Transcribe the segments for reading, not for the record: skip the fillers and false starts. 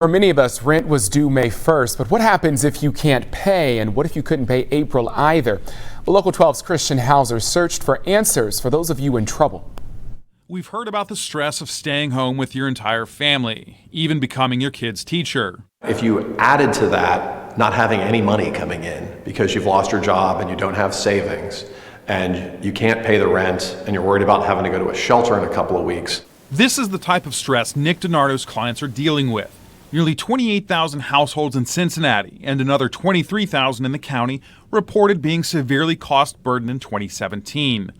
For many of us, rent was due May 1st, but what happens if you can't pay, and what if you couldn't pay April either? Well, Local 12's Christian Hauser searched for answers for those of you in trouble. We've heard about the stress of staying home with your entire family, even becoming your kid's teacher. If you added to that not having any money coming in because you've lost your job and you don't have savings and you can't pay the rent and you're worried about having to go to a shelter in a couple of weeks. This is the type of stress Nick DiNardo's clients are dealing with. Nearly 28,000 households in Cincinnati and another 23,000 in the county reported being severely cost burdened in 2017.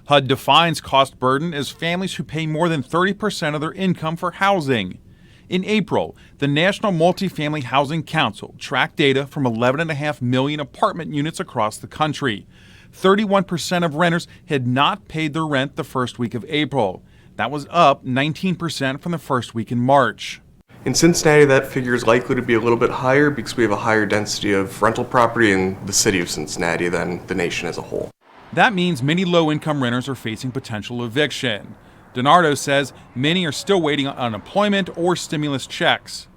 HUD defines cost burden as families who pay more than 30% of their income for housing. In April, the National Multifamily Housing Council tracked data from 11.5 million apartment units across the country. 31% of renters had not paid their rent the first week of April. That was up 19% from the first week in March. In Cincinnati, that figure is likely to be a little bit higher because we have a higher density of rental property in the city of Cincinnati than the nation as a whole. That means many low-income renters are facing potential eviction. DiNardo says many are still waiting on unemployment or stimulus checks.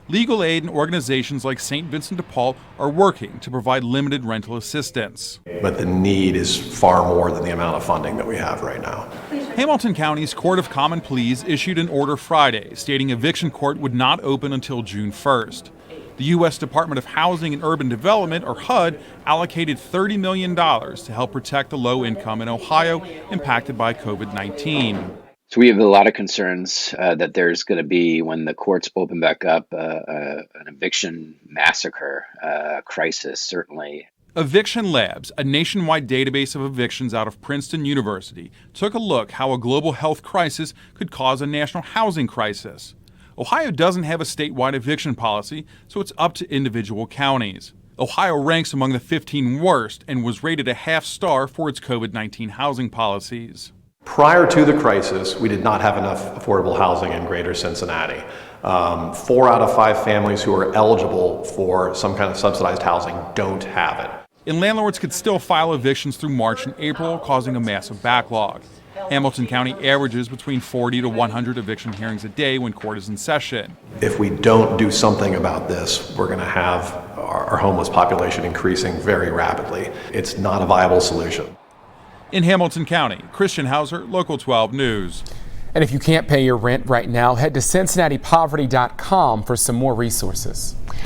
Legal aid and organizations like St. Vincent de Paul are working to provide limited rental assistance. But the need is far more than the amount of funding that we have right now. Hamilton County's Court of Common Pleas issued an order Friday stating eviction court would not open until June 1st. The U.S. Department of Housing and Urban Development, or HUD, allocated $30 million to help protect the low income in Ohio impacted by COVID-19. So we have a lot of concerns that there's going to be, when the courts open back up, an eviction massacre, crisis, certainly. Eviction Labs, a nationwide database of evictions out of Princeton University, took a look how a global health crisis could cause a national housing crisis. Ohio doesn't have a statewide eviction policy, so it's up to individual counties. Ohio ranks among the 15 worst and was rated a half-star for its COVID-19 housing policies. Prior to the crisis, we did not have enough affordable housing in greater Cincinnati. 4 out of 5 families who are eligible for some kind of subsidized housing don't have it. And landlords could still file evictions through March and April, causing a massive backlog. Hamilton County averages between 40 to 100 eviction hearings a day when court is in session. If we don't do something about this, we're going to have our homeless population increasing very rapidly. It's not a viable solution. In Hamilton County, Christian Hauser, Local 12 News. And if you can't pay your rent right now, head to CincinnatiPoverty.com for some more resources.